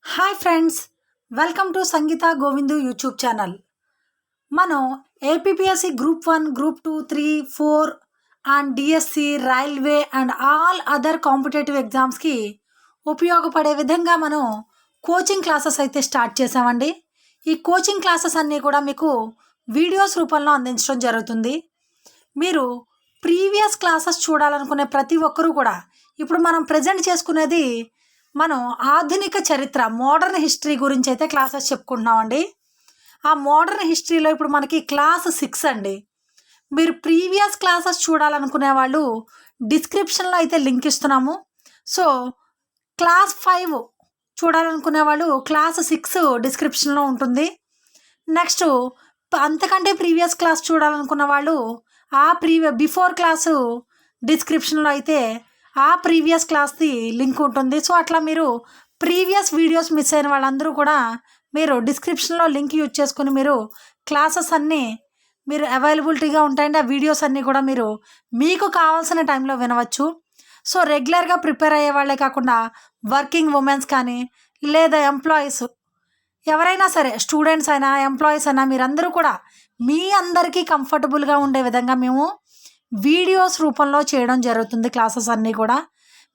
Hi friends, welcome to Sangeetha Govindu YouTube channel. మనం APPSC group 1, group 2, 3, 4 and DSC, railway and all other competitive ఎగ్జామ్స్కి ఉపయోగపడే విధంగా మనం coaching classes అయితే స్టార్ట్ చేసామండి. ఈ కోచింగ్ క్లాసెస్ అన్నీ కూడా మీకు వీడియోస్ రూపంలో అందించడం జరుగుతుంది. మీరు ప్రీవియస్ క్లాసెస్ చూడాలనుకునే ప్రతి ఒక్కరూ కూడా ఇప్పుడు మనం ప్రజెంట్ చేసుకునేది మనం ఆధునిక చరిత్ర, మోడర్న్ హిస్టరీ గురించి అయితే క్లాసెస్ చెప్పుకుంటున్నామండి. ఆ మోడర్న్ హిస్టరీలో ఇప్పుడు మనకి క్లాస్ 6 అండి. మీరు ప్రీవియస్ క్లాసెస్ చూడాలనుకునే వాళ్ళు డిస్క్రిప్షన్లో అయితే లింక్ ఇస్తున్నాము. సో క్లాస్ 5 చూడాలనుకునే వాళ్ళు క్లాస్ 6 డిస్క్రిప్షన్లో ఉంటుంది. నెక్స్ట్ అంతకంటే ప్రీవియస్ క్లాస్ చూడాలనుకున్న వాళ్ళు బిఫోర్ క్లాసు డిస్క్రిప్షన్లో అయితే ఆ ప్రీవియస్ క్లాస్ది లింక్ ఉంటుంది. సో అట్లా మీరు ప్రీవియస్ వీడియోస్ మిస్ అయిన వాళ్ళందరూ కూడా మీరు డిస్క్రిప్షన్లో లింక్ యూజ్ చేసుకుని మీరు క్లాసెస్ అన్నీ మీరు అవైలబిలిటీగా ఉంటాయండి. ఆ వీడియోస్ అన్నీ కూడా మీరు మీకు కావాల్సిన టైంలో వినవచ్చు. సో రెగ్యులర్గా ప్రిపేర్ అయ్యే వాళ్ళే కాకుండా వర్కింగ్ ఉమెన్స్ కానీ లేదా ఎంప్లాయీస్ ఎవరైనా సరే, స్టూడెంట్స్ అయినా ఎంప్లాయీస్ అయినా మీరందరూ కూడా మీ అందరికీ కంఫర్టబుల్గా ఉండే విధంగా మేము వీడియోస్ రూపంలో చేయడం జరుగుతుంది. క్లాసెస్ అన్నీ కూడా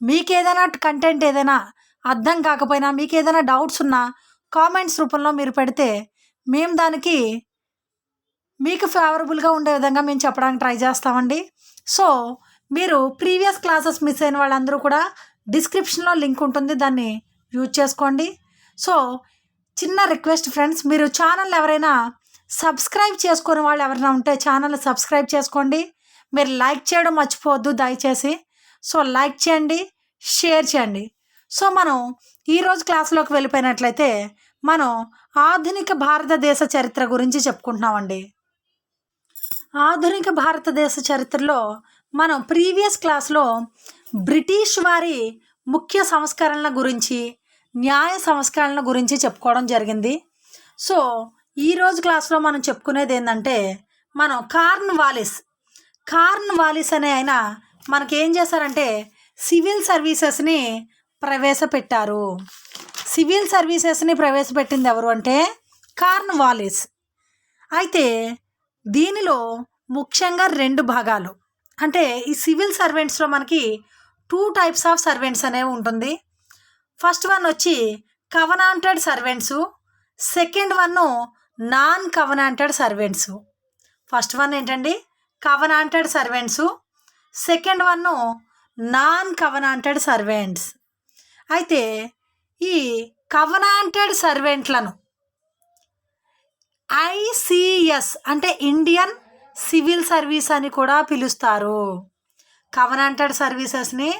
మీకు ఏదైనా కంటెంట్ ఏదైనా అర్థం కాకపోయినా, మీకు ఏదైనా డౌట్స్ ఉన్నా కామెంట్స్ రూపంలో మీరు పెడితే మేము దానికి మీకు ఫేవరబుల్గా ఉండే విధంగా మేము చెప్పడానికి ట్రై చేస్తామండి. సో మీరు ప్రీవియస్ క్లాసెస్ మిస్ అయిన వాళ్ళందరూ కూడా డిస్క్రిప్షన్లో లింక్ ఉంటుంది, దాన్ని యూజ్ చేసుకోండి. సో చిన్న రిక్వెస్ట్ ఫ్రెండ్స్, మీరు ఛానల్ ఎవరైనా సబ్స్క్రైబ్ చేసుకునే వాళ్ళు ఎవరైనా ఉంటే ఛానల్ సబ్స్క్రైబ్ చేసుకోండి. మీరు లైక్ చేయడం మర్చిపోవద్దు దయచేసి. సో లైక్ చేయండి, షేర్ చేయండి. సో మనం ఈరోజు క్లాస్లోకి వెళ్ళిపోయినట్లయితే మనం ఆధునిక భారతదేశ చరిత్ర గురించి చెప్పుకుంటున్నామండి. ఆధునిక భారతదేశ చరిత్రలో మనం ప్రీవియస్ క్లాస్లో బ్రిటిష్ వారి ముఖ్య సంస్కరణల గురించి, న్యాయ సంస్కరణల గురించి చెప్పుకోవడం జరిగింది. సో ఈరోజు క్లాస్లో మనం చెప్పుకునేది ఏంటంటే, మనం కార్న్ వాలిస్ అనే ఆయన మనకేం చేశారంటే సివిల్ సర్వీసెస్ని ప్రవేశపెట్టారు. సివిల్ సర్వీసెస్ని ప్రవేశపెట్టింది ఎవరు అంటే కార్న్ వాలిస్. అయితే దీనిలో ముఖ్యంగా 2 భాగాలు, అంటే ఈ సివిల్ సర్వెంట్స్లో మనకి 2 టైప్స్ ఆఫ్ సర్వెంట్స్ అనేవి ఉంటుంది. ఫస్ట్ వన్ వచ్చి covenanted servants, second one non covenanted servants. First one ఏంటండి covenanted servants, second one non covenanted servants. అయితే ఈ కవనాంటెడ్ సర్వెంట్లను ఐసిఎస్ అంటే ఇండియన్ సివిల్ సర్వీస్ అని కూడా పిలుస్తారు. కవనాంటెడ్ సర్వీసెస్ని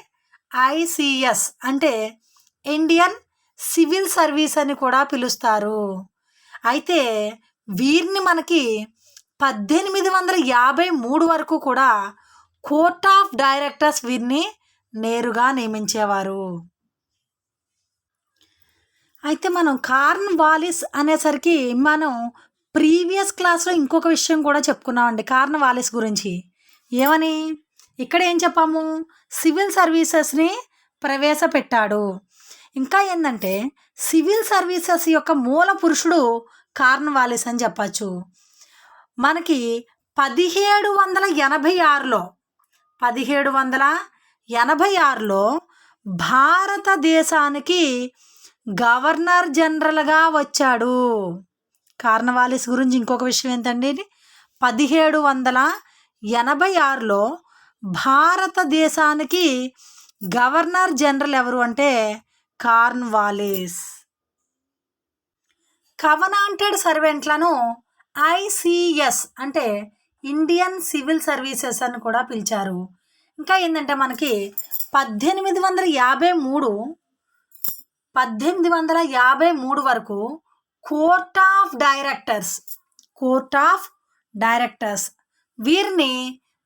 ఐసిఎస్ అంటే ఇండియన్ సివిల్ సర్వీస్ అని కూడా పిలుస్తారు. అయితే వీరిని మనకి 1853 వరకు కూడా కోర్ట్ ఆఫ్ డైరెక్టర్స్ వీరిని నేరుగా నియమించేవారు. అయితే మనం కార్న్ వాలిస్ అనేసరికి మనం ప్రీవియస్ క్లాస్లో ఇంకొక విషయం కూడా చెప్పుకున్నామండి కార్న్ వాలిస్ గురించి. ఏమని ఇక్కడ ఏం చెప్పాము, సివిల్ సర్వీసెస్ని ప్రవేశపెట్టాడు. ఇంకా ఏంటంటే సివిల్ సర్వీసెస్ యొక్క మూల పురుషుడు కార్న్ వాలిస్ అని చెప్పచ్చు. మనకి 1786లో భారతదేశానికి గవర్నర్ జనరల్గా వచ్చాడు. కార్న్ వాలిస్ గురించి ఇంకొక విషయం ఏంటండి, 1786లో భారతదేశానికి గవర్నర్ జనరల్ ఎవరు అంటే కార్న్ వాలిస్. కవనాంటెడ్ సర్వెంట్లను ఐసిఎస్ అంటే ఇండియన్ సివిల్ సర్వీసెస్ అని కూడా పిలిచారు. ఇంకా ఏంటంటే మనకి 1853 వరకు కోర్ట్ ఆఫ్ డైరెక్టర్స్ వీరిని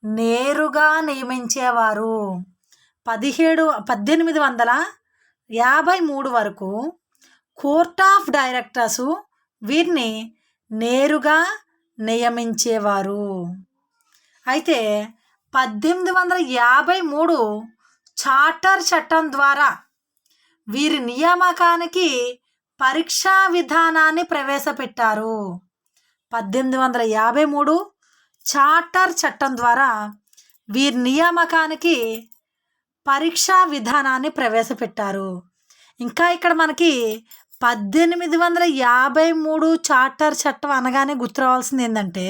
నేరుగా నియమించేవారు. 1853 వరకు కోర్ట్ ఆఫ్ డైరెక్టర్స్ వీరిని నేరుగా నియమించేవారు. అయితే 1853 చార్టర్ చట్టం ద్వారా వీరి నియామకానికి పరీక్షా విధానాన్ని ప్రవేశపెట్టారు. 1853 చార్టర్ చట్టం ద్వారా వీరి నియామకానికి పరీక్షా విధానాన్ని ప్రవేశపెట్టారు. ఇంకా ఇక్కడ మనకి 1853 చార్టర్ చట్టం అనగానే గుర్తు రావాల్సింది ఏంటంటే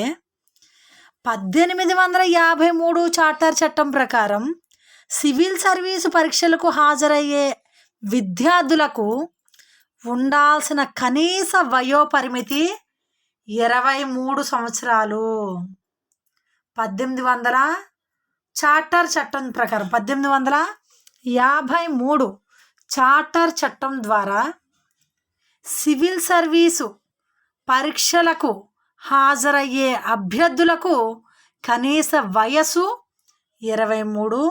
1853 చార్టర్ చట్టం ప్రకారం సివిల్ సర్వీసు పరీక్షలకు హాజరయ్యే విద్యార్థులకు ఉండాల్సిన కనీస వయోపరిమితి 23 సంవత్సరాలు. 1800 చార్టర్ చట్టం ప్రకారం 1853 చార్టర్ చట్టం ద్వారా సివిల్ సర్వీసు పరీక్షలకు హాజరయ్యే అభ్యర్థులకు కనీస వయసు 23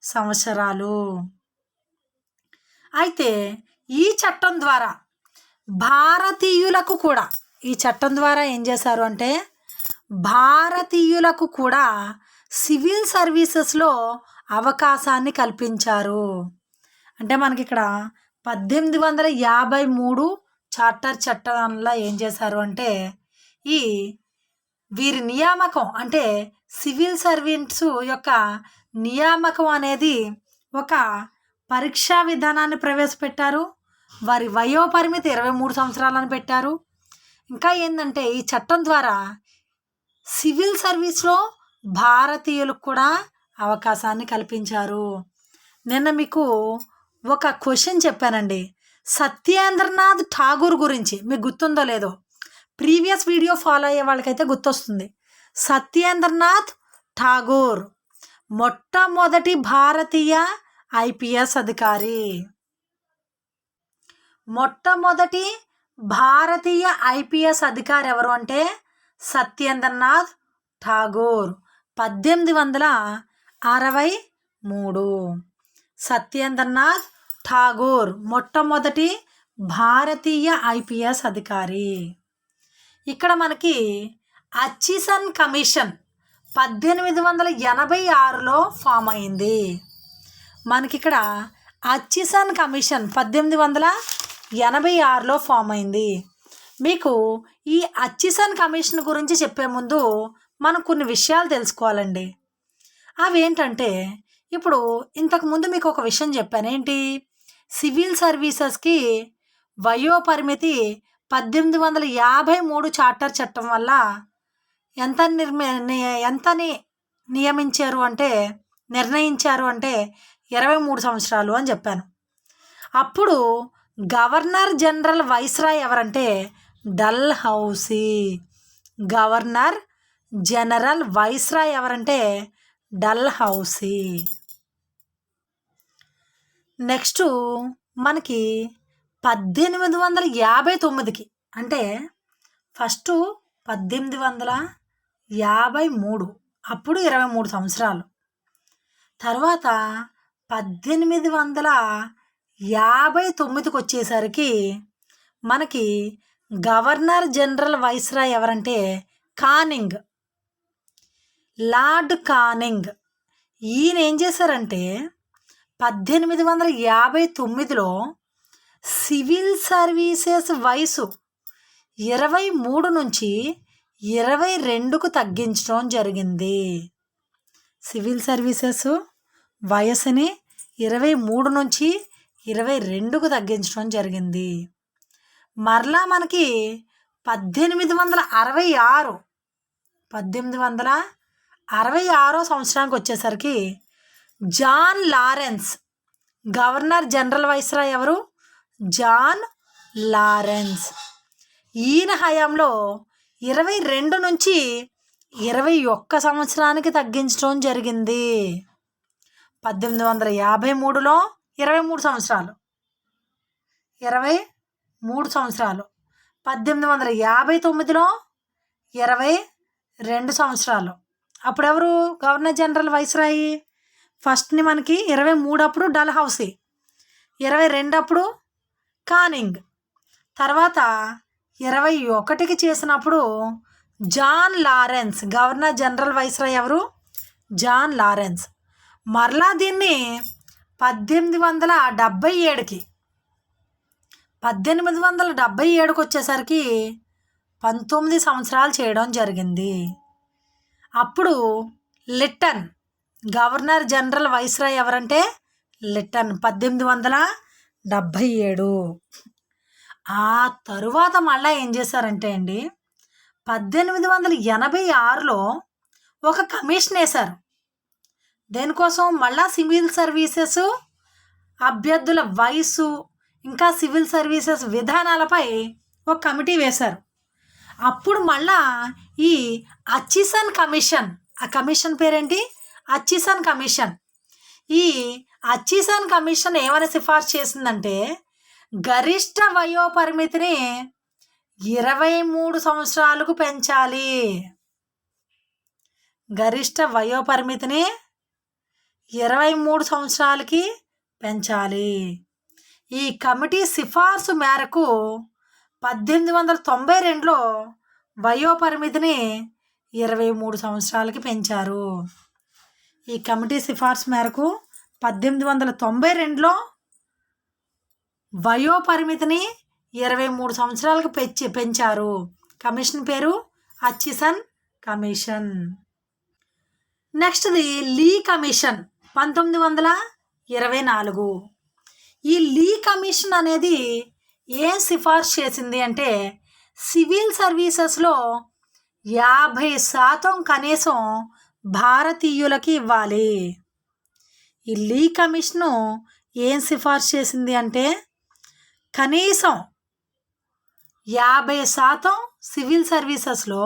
సంవత్సరాలు. అయితే ఈ చట్టం ద్వారా భారతీయులకు కూడా ఈ చట్టం ద్వారా ఏం చేశారు అంటే భారతీయులకు కూడా సివిల్ సర్వీసెస్లో అవకాశాన్ని కల్పించారు. అంటే మనకి ఇక్కడ 1853 చార్టర్ చట్టంలో ఏం చేశారు అంటే వీరి నియామకం అంటే సివిల్ సర్వీన్స్ యొక్క నియామకం అనేది ఒక పరీక్షా విధానాన్ని ప్రవేశపెట్టారు. వారి వయోపరిమితి 23 సంవత్సరాలను పెట్టారు. ఇంకా ఏంటంటే ఈ చట్టం ద్వారా సివిల్ సర్వీస్లో భారతీయులకు కూడా అవకాశాన్ని కల్పించారు. నిన్న మీకు ఒక క్వశ్చన్ చెప్పానండి, సత్యేంద్రనాథ్ ఠాగూర్ గురించి. మీకు గుర్తుందో లేదో, ప్రీవియస్ వీడియో ఫాలో అయ్యే వాళ్ళకైతే గుర్తొస్తుంది. సత్యేంద్రనాథ్ ఠాగూర్ మొట్టమొదటి భారతీయ ఐపీఎస్ అధికారి. మొట్టమొదటి భారతీయ ఐపీఎస్ అధికారి ఎవరు అంటే సత్యేంద్రనాథ్ ఠాగూర్. 1863 సత్యేంద్రనాథ్ ఠాగూర్ మొట్టమొదటి భారతీయ ఐపీఎస్ అధికారి. ఇక్కడ మనకి అచిసన్ కమిషన్ 1886లో ఫామ్ అయింది. మనకి ఇక్కడ అచిసన్ కమిషన్ 1886లో ఫామ్ అయింది. మీకు ఈ అచిసన్ కమిషన్ గురించి చెప్పే ముందు మనం కొన్ని విషయాలు తెలుసుకోవాలండి. అవి ఏంటంటే ఇప్పుడు ఇంతకుముందు మీకు ఒక విషయం చెప్పాను. ఏంటి? సివిల్ సర్వీసెస్కి వయోపరిమితి 1853 చార్టర్ చట్టం వల్ల ఎంతని నిర్ణయించారు అంటే 23 సంవత్సరాలు అని చెప్పాను. అప్పుడు గవర్నర్ జనరల్ వైస్రాయ్ ఎవరంటే డల్హౌసీ. గవర్నర్ జనరల్ వైస్రాయ్ ఎవరంటే డల్హౌసీ. నెక్స్ట్ మనకి 1859కి అంటే ఫస్ట్ 1853 అప్పుడు 23 సంవత్సరాలు. తర్వాత 1859కి వచ్చేసరికి మనకి గవర్నర్ జనరల్ వైస్రాయ్ ఎవరంటే కానింగ్, లార్డ్ కానింగ్. ఈయన ఏం చేశారంటే 1859లో సివిల్ సర్వీసెస్ వయసు 23 నుంచి 22కు తగ్గించడం జరిగింది. సివిల్ సర్వీసెస్ వయసుని 23 నుంచి 22కు తగ్గించడం జరిగింది. మరలా మనకి 1866 సంవత్సరానికి వచ్చేసరికి John Lawrence, governor general viceroy ఎవరు? John Lawrence. ఈయన హయాంలో 22 నుంచి 21 సంవత్సరానికి తగ్గించడం జరిగింది. 1853లో 23 సంవత్సరాలు, 1859లో 22 సంవత్సరాలు. అప్పుడెవరు గవర్నర్ జనరల్ వైస్రాయి? ఫస్ట్ని మనకి 23 అప్పుడు డల్హౌసీ, 22 అప్పుడు కానింగ్, తర్వాత 21కి చేసినప్పుడు John Lawrence. Governor general viceroy ఎవరు? John Lawrence. మరలా దీన్ని 1877కి 1877కి వచ్చేసరికి 19 సంవత్సరాలు చేయడం జరిగింది. అప్పుడు లిట్టన్ గవర్నర్ జనరల్ వైస్రాయ్ ఎవరంటే లిట్టన్ 1877. ఆ తరువాత మళ్ళీ ఏం చేశారంటే అండి 1886లో ఒక కమిషన్ వేశారు. దేనికోసం మళ్ళా సివిల్ సర్వీసెస్ అభ్యర్థుల వయసు ఇంకా సివిల్ సర్వీసెస్ విధానాలపై ఒక కమిటీ వేశారు. అప్పుడు మళ్ళా ఈ అచిసన్ కమిషన్, ఆ కమిషన్ పేరేంటి అచిసన్ కమిషన్. ఈ అచిసన్ కమిషన్ ఏమని సిఫార్సు చేసిందంటే గరిష్ట వయోపరిమితిని 23 సంవత్సరాలకు పెంచాలి. గరిష్ట వయోపరిమితిని 23 సంవత్సరాలకి పెంచాలి. ఈ కమిటీ సిఫార్సు మేరకు 1892లో వయోపరిమితిని 23 సంవత్సరాలకి పెంచారు. ఈ కమిటీ సిఫార్సు మేరకు 1892లో వయోపరిమితిని 23 సంవత్సరాలకు పెంచారు. కమిషన్ పేరు అచిసన్ కమిషన్. నెక్స్ట్ది లీ కమిషన్ 1924. ఈ లీ కమిషన్ అనేది ఏం సిఫార్సు చేసింది అంటే సివిల్ సర్వీసెస్లో 50% కనీసం భారతీయులకి ఇవ్వాలి. ఈ లీ కమిషను ఏం సిఫార్సు చేసింది అంటే కనీసం 50% సివిల్ సర్వీసెస్లో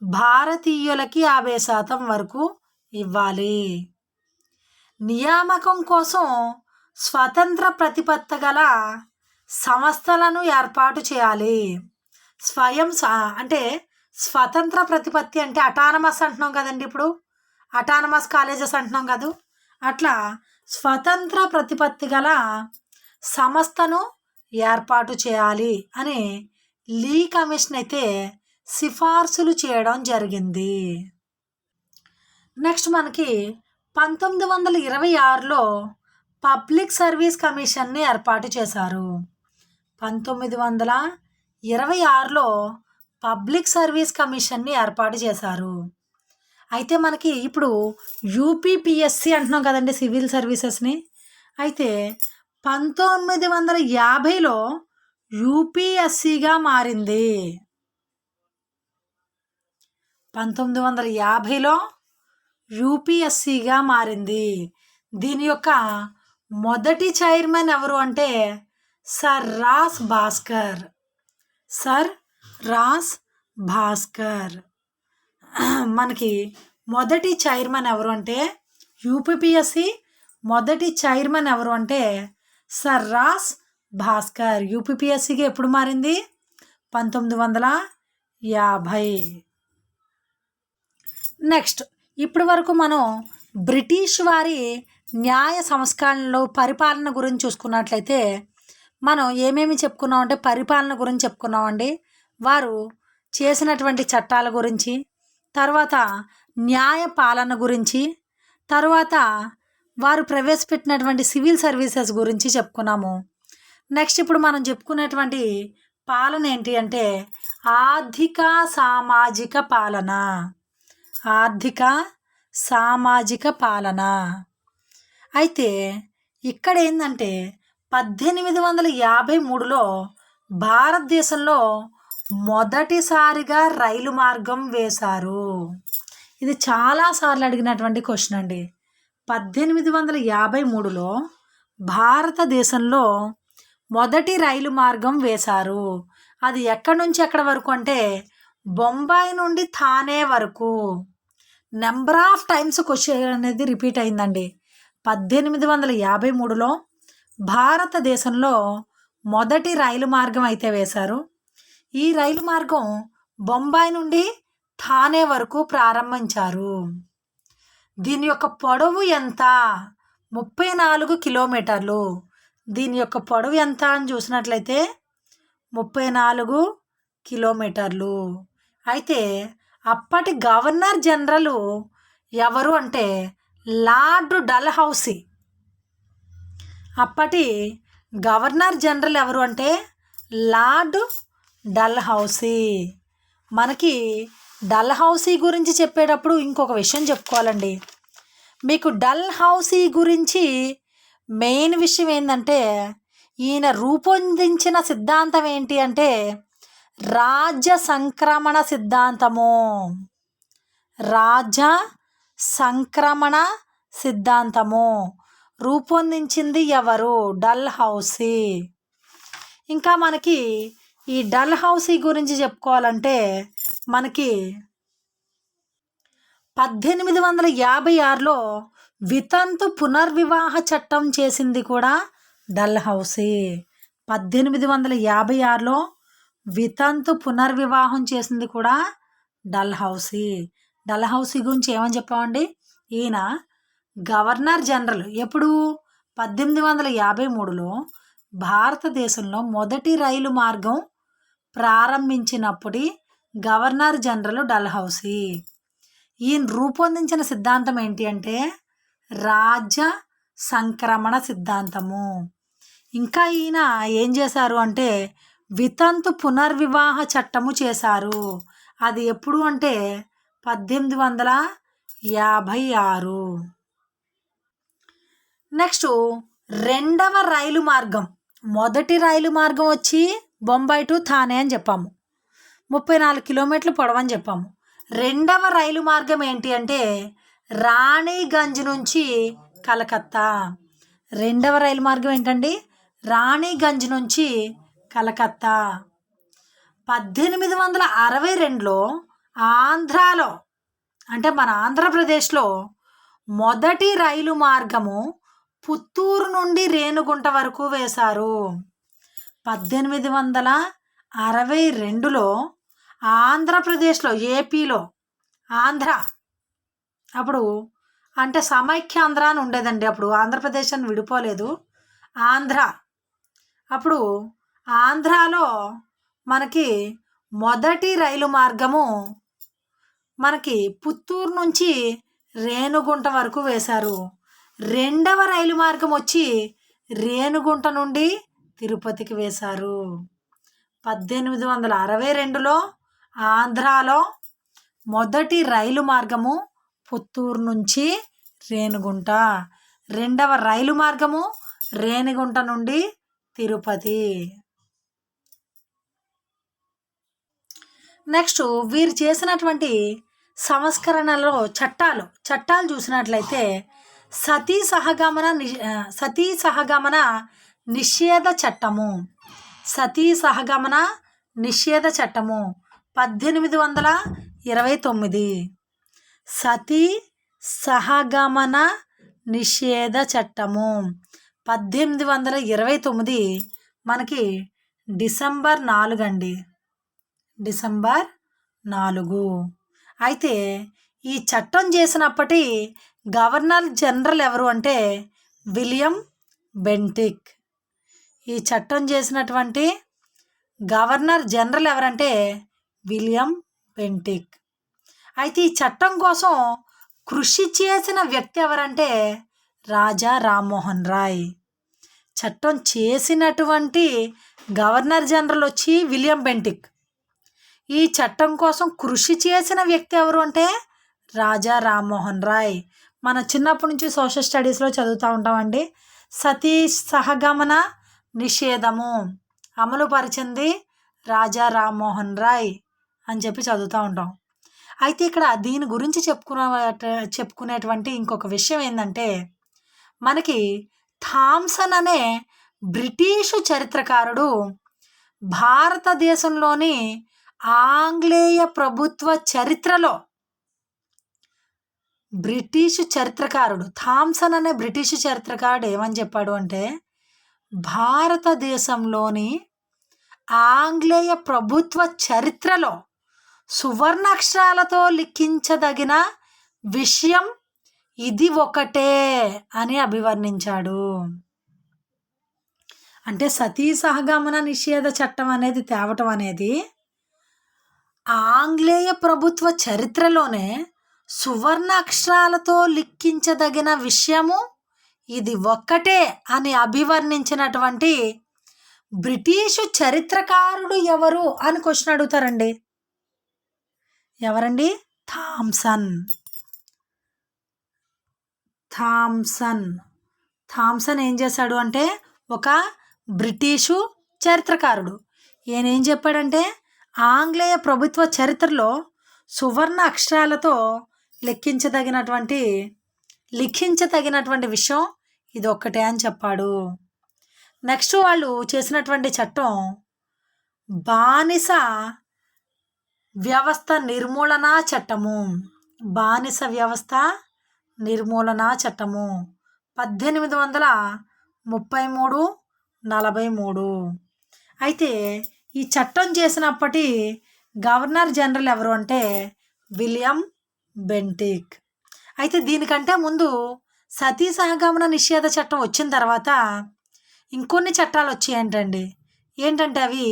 భారతీయులకి 50% వరకు ఇవ్వాలి. నియామకం కోసం స్వతంత్ర ప్రతిపత్తి గల సంస్థలను ఏర్పాటు చేయాలి. అంటే స్వతంత్ర ప్రతిపత్తి అంటే అటానమస్ అంటున్నాం కదండి, ఇప్పుడు అటానమస్ కాలేజెస్ అంటున్నాం కదా, అట్లా స్వతంత్ర ప్రతిపత్తి గల సంస్థను ఏర్పాటు చేయాలి అని లీ కమిషన్ అయితే సిఫార్సులు చేయడం జరిగింది. నెక్స్ట్ మనకి 1926లో పబ్లిక్ సర్వీస్ కమిషన్ని ఏర్పాటు చేశారు. 1926లో పబ్లిక్ సర్వీస్ కమిషన్ని ఏర్పాటు చేశారు. అయితే మనకి ఇప్పుడు యూపీపీఎస్సీ అంటున్నాం కదండి సివిల్ సర్వీసెస్ని. అయితే 1950లో యూపీఎస్సీగా మారింది. 1950లో యూపీఎస్సీగా మారింది. దీని యొక్క మొదటి చైర్మన్ ఎవరు అంటే సర్ రాస్ భాస్కర్. సర్ రాస్ భాస్కర్. మనకి మొదటి చైర్మన్ ఎవరు అంటే యూపీపీఎస్సీ మొదటి చైర్మన్ ఎవరు అంటే సర్ రాస్ భాస్కర్. యూపీపీఎస్సీకి ఎప్పుడు మారింది 1950. నెక్స్ట్ ఇప్పటి వరకు మనం బ్రిటిష్ వారి న్యాయ సంస్కరణలు పరిపాలన గురించి చూసుకున్నట్లయితే మనం ఏమేమి చెప్పుకున్నాం అంటే పరిపాలన గురించి చెప్పుకున్నామండి. వారు చేసినటువంటి చట్టాల గురించి, తర్వాత న్యాయ పాలన గురించి, తర్వాత వారు ప్రవేశపెట్టినటువంటి సివిల్ సర్వీసెస్ గురించి చెప్పుకున్నాము. నెక్స్ట్ ఇప్పుడు మనం చెప్పుకునేటువంటి పాలన ఏంటి అంటే ఆర్థిక సామాజిక పాలన. ఆర్థిక సామాజిక పాలన. అయితే ఇక్కడ ఏంటంటే 1853లో భారతదేశంలో మొదటిసారిగా రైలు మార్గం వేశారు. ఇది చాలాసార్లు అడిగినటువంటి క్వశ్చన్ అండి. 1853లో భారతదేశంలో మొదటి రైలు మార్గం వేశారు. అది ఎక్కడి నుంచి ఎక్కడి వరకు అంటే బొంబాయి నుండి థానే వరకు. నెంబర్ ఆఫ్ టైమ్స్ క్వశ్చన్ అనేది రిపీట్ అయిందండి. 1853లో భారతదేశంలో మొదటి రైలు మార్గం అయితే వేశారు. ఈ రైలు మార్గం బొంబాయి నుండి థానే వరకు ప్రారంభించారు. దీని యొక్క పొడవు ఎంత 34 కిలోమీటర్లు. దీని యొక్క పొడవు ఎంత అని చూసినట్లయితే 34 కిలోమీటర్లు. అయితే అప్పటి గవర్నర్ జనరల్ ఎవరు అంటే లార్డ్ డల్హౌసీ. అప్పటి గవర్నర్ జనరల్ ఎవరు అంటే లార్డ్ డల్హౌసీ. మనకి డల్హౌసీ గురించి చెప్పేటప్పుడు ఇంకొక విషయం చెప్పుకోవాలండి. మీకు డల్హౌసీ గురించి మెయిన్ విషయం ఏంటంటే ఈయన రూపొందించిన సిద్ధాంతం ఏంటి అంటే రాజ్య సంక్రమణ సిద్ధాంతము. రాజ్య సంక్రమణ సిద్ధాంతము రూపొందించింది ఎవరు? డల్హౌసీ. ఇంకా మనకి ఈ డల్హౌసీ గురించి చెప్పుకోవాలంటే మనకి 1856లో వితంతు పునర్వివాహ చట్టం చేసింది కూడా డల్హౌసీ. 1856లో వితంతు పునర్వివాహం చేసింది కూడా డల్హౌసీ. డల్హౌసీ గురించి ఏమని చెప్పామండి? ఈయన గవర్నర్ జనరల్. ఎప్పుడు? 1853లో భారతదేశంలో మొదటి రైలు మార్గం ప్రారంభించినప్పుడు గవర్నర్ జనరల్ డల్హౌసీ. ఈయన రూపొందించిన సిద్ధాంతం ఏంటి అంటే రాజ్య సంక్రమణ సిద్ధాంతము. ఇంకా ఈయన ఏం చేశారు అంటే వితంతు పునర్వివాహ చట్టము చేశారు. అది ఎప్పుడు అంటే 1856. నెక్స్ట్ రెండవ రైలు మార్గం. మొదటి రైలు మార్గం వచ్చి బొంబాయి టు థానే అని చెప్పాము, 34 కిలోమీటర్లు పొడవని చెప్పాము. రెండవ రైలు మార్గం ఏంటి అంటే రాణిగంజ్ నుంచి కలకత్తా. రెండవ రైలు మార్గం ఏంటండి? రాణిగంజ్ నుంచి కలకత్తా. 1862లో ఆంధ్రాలో అంటే మన ఆంధ్రప్రదేశ్లో మొదటి రైలు మార్గము పుత్తూరు నుండి రేణుగుంట వరకు వేశారు. 1862లో ఆంధ్రప్రదేశ్లో, ఏపీలో, ఆంధ్ర అప్పుడు అంటే సమైక్యాంధ్ర అని ఉండేదండి. అప్పుడు ఆంధ్రప్రదేశ్ అని విడిపోలేదు, ఆంధ్ర. అప్పుడు ఆంధ్రాలో మనకి మొదటి రైలు మార్గము మనకి పుత్తూరు నుంచి రేణుగుంట వరకు వేశారు. రెండవ రైలు మార్గం వచ్చి రేణుగుంట నుండి తిరుపతికి వేశారు. 1862లో ఆంధ్రాలో మొదటి రైలు మార్గము పుత్తూరు నుంచి రేణుగుంట, రెండవ రైలు మార్గము రేణిగుంట నుండి తిరుపతి. నెక్స్ట్ వీరు చేసినటువంటి సంస్కరణలో చట్టాలు చూసినట్లయితే సతీ సహగమన నిషేధ చట్టము. సతీ సహగమన నిషేధ చట్టము 1829. సతీ సహగమన నిషేధ చట్టము 1829 మనకి డిసెంబర్ 4 అండి, డిసెంబర్ 4. అయితే ఈ చట్టం చేసినప్పటి గవర్నర్ జనరల్ ఎవరు అంటే విలియం బెంటిక్. ఈ చట్టం చేసినటువంటి గవర్నర్ జనరల్ ఎవరంటే విలియం బెంటిక్. అయితే ఈ చట్టం కోసం కృషి చేసిన వ్యక్తి ఎవరంటే రాజా రామ్మోహన్ రాయ్. చట్టం చేసినటువంటి గవర్నర్ జనరల్ వచ్చి విలియం బెంటిక్. ఈ చట్టం కోసం కృషి చేసిన వ్యక్తి ఎవరు అంటే రాజా రామ్మోహన్ రాయ్. మన చిన్నప్పటి నుంచి సోషల్ స్టడీస్లో చదువుతూ ఉంటామండి. సతీ సహగమన నిషేధము అమలు పరిచింది రాజా రామ్మోహన్ రాయ్ అని చెప్పి చదువుతూ ఉంటాం. అయితే ఇక్కడ దీని గురించి చెప్పుకునేటువంటి ఇంకొక విషయం ఏంటంటే మనకి థామ్సన్ అనే బ్రిటిషు చరిత్రకారుడు భారతదేశంలోని ఆంగ్లేయ ప్రభుత్వ చరిత్రలో, బ్రిటిష్ చరిత్రకారుడు థామ్సన్ అనే బ్రిటిష్ చరిత్రకారుడు ఏమని చెప్పాడు అంటే భారతదేశంలోని ఆంగ్లేయ ప్రభుత్వ చరిత్రలో సువర్ణాక్షరాలతో లిఖించదగిన విషయం ఇది ఒకటే అని అభివర్ణించాడు. అంటే సతీ సహగమన నిషేధ చట్టం అనేది తేవటం అనేది ఆంగ్లేయ ప్రభుత్వ చరిత్రలోనే సువర్ణ అక్షరాలతో లిఖించదగిన విషయము ఇది ఒక్కటే అని అభివర్ణించినటువంటి బ్రిటిషు చరిత్రకారుడు ఎవరు అని క్వశ్చన్ అడుగుతారండి. ఎవరండి? థామ్సన్. థామ్సన్ ఏం చేశాడు అంటే ఒక బ్రిటిషు చరిత్రకారుడు. ఈయన ఏం చెప్పాడంటే ఆంగ్లేయ ప్రభుత్వ చరిత్రలో సువర్ణ అక్షరాలతో లిఖించదగినటువంటి విషయం ఇది ఒక్కటే అని చెప్పాడు. నెక్స్ట్ వాళ్ళు చేసినటువంటి చట్టం బానిస వ్యవస్థ నిర్మూలనా చట్టము. 1833-43. అయితే ఈ చట్టం చేసినప్పటి గవర్నర్ జనరల్ ఎవరు అంటే విలియం బెంటిక్. అయితే దీనికంటే ముందు సతీ సహగమన నిషేధ చట్టం వచ్చిన తర్వాత ఇంకొన్ని చట్టాలు వచ్చాయంటండి. ఏంటంటే అవి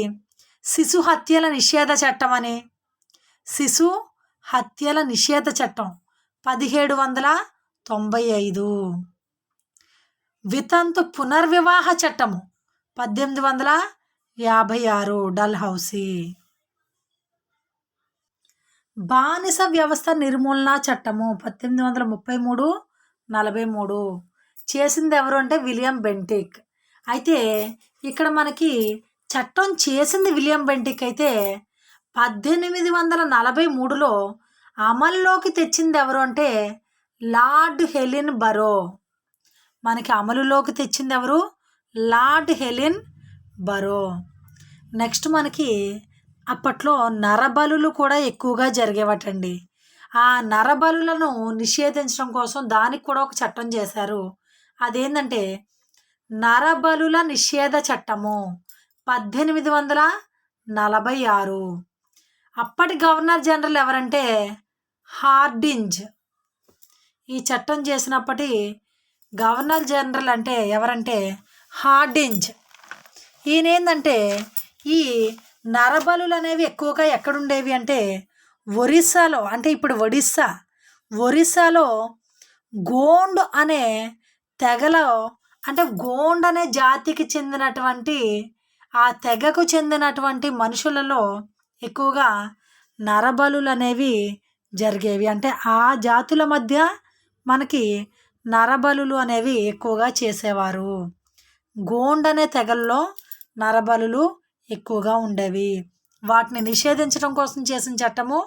శిశు హత్యల నిషేధ చట్టం అని, శిశు హత్యల నిషేధ చట్టం 1795, వితంతు పునర్వివాహ చట్టము 1856 డల్హౌసీ, బానిస వ్యవస్థ నిర్మూలన చట్టము 1833-43 చేసింది ఎవరు అంటే విలియం బెంటిక్. అయితే ఇక్కడ మనకి చట్టం చేసింది విలియం బెంటిక్ అయితే 1843లో అమల్లోకి తెచ్చింది ఎవరు అంటే లార్డ్ హెలిన్ బరో. మనకి అమలులోకి తెచ్చింది ఎవరు? Lord Helen బరో. నెక్స్ట్ మనకి అప్పట్లో నరబలులు కూడా ఎక్కువగా జరిగేవటండి. ఆ నరబలులను నిషేధించడం కోసం దానికి కూడా ఒక చట్టం చేశారు. అదేంటంటే నరబలుల నిషేధ చట్టము 1846. అప్పటి గవర్నర్ జనరల్ ఎవరంటే హార్డింజ్. ఈ చట్టం చేసినప్పటి గవర్నర్ జనరల్ అంటే ఎవరంటే హార్డింజ్. ఈయన ఏంటంటే ఈ నరబలులు అనేవి ఎక్కువగా ఎక్కడుండేవి అంటే ఒరిస్సాలో, అంటే ఇప్పుడు ఒరిస్సాలో గోండ్ అనే తెగలో, అంటే గోండ్ అనే జాతికి చెందినటువంటి ఆ తెగకు చెందినటువంటి మనుషులలో ఎక్కువగా నరబలులు అనేవి జరిగేవి. అంటే ఆ జాతుల మధ్య మనకి నరబలులు అనేవి ఎక్కువగా చేసేవారు. గోండ్ అనే తెగల్లో నరబలులు ఎక్కువగా ఉండేవి. వాటిని నిషేధించడం కోసం చేసిన చట్టము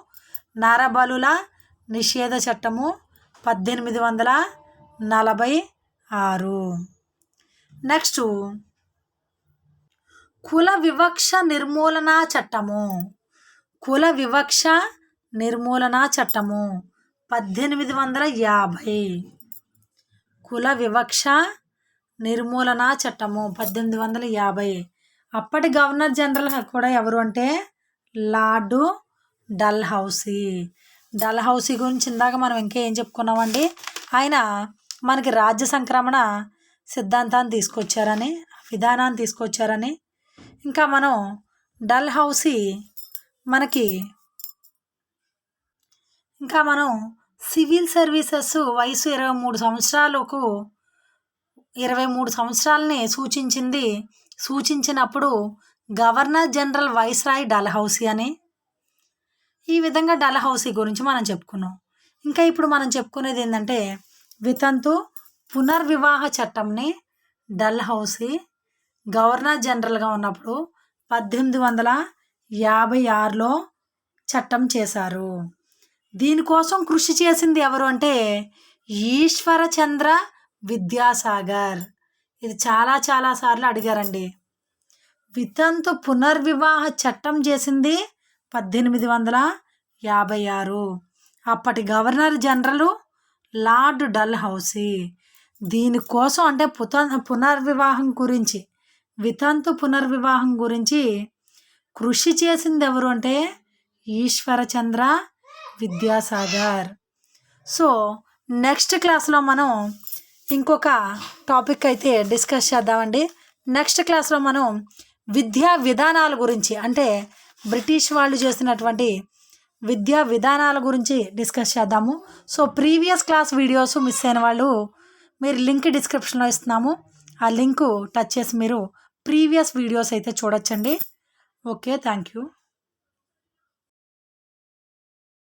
నరబలుల నిషేధ చట్టము 1846. నెక్స్ట్ కుల వివక్ష నిర్మూలనా చట్టము. 1850. కుల వివక్ష నిర్మూలనా చట్టము 1850. అప్పటి గవర్నర్ జనరల్ కూడా ఎవరు అంటే లార్డ్ డల్హౌసీ గురించి ఇందాక మనం ఇంకా ఏం చెప్పుకున్నామండి, ఆయన మనకి రాజ్య సంక్రమణ సిద్ధాంతాన్ని విధానాన్ని తీసుకొచ్చారని. ఇంకా మనం డల్హౌసీ మనం సివిల్ సర్వీసెస్ వయసు 23 సంవత్సరాలని సూచించినప్పుడు గవర్నర్ జనరల్ వైస్రాయ్ డల్హౌసీ అని. ఈ విధంగా డల్హౌసీ గురించి మనం చెప్పుకున్నాం. ఇంకా ఇప్పుడు మనం చెప్పుకునేది ఏంటంటే వితంతు పునర్వివాహ చట్టంని డల్హౌసీ గవర్నర్ జనరల్గా ఉన్నప్పుడు 1856లో చట్టం చేశారు. దీనికోసం కృషి చేసింది ఎవరు అంటే ఈశ్వరచంద్ర విద్యాసాగర్. ఇది చాలా సార్లు అడిగారండి. వితంతు పునర్వివాహ చట్టం చేసింది 1856. అప్పటి గవర్నర్ జనరల్ లార్డ్ డల్హౌసీ. దీనికోసం అంటే వితంతు పునర్వివాహం గురించి కృషి చేసింది ఎవరు అంటే ఈశ్వరచంద్ర విద్యాసాగర్. సో నెక్స్ట్ క్లాస్లో మనం ఇంకొక టాపిక్ అయితే డిస్కస్ చేద్దామండి. నెక్స్ట్ క్లాస్లో మనం విద్యా విధానాల గురించి, అంటే బ్రిటిష్ వాళ్ళు చేసినటువంటి విద్యా విధానాల గురించి డిస్కస్ చేద్దాము. So previous class videos miss అయిన వాళ్ళు మీరు లింక్ డిస్క్రిప్షన్లో ఇస్తున్నాము. ఆ లింకు టచ్ చేసి మీరు ప్రీవియస్ వీడియోస్ అయితే చూడొచ్చండి. Okay, thank you.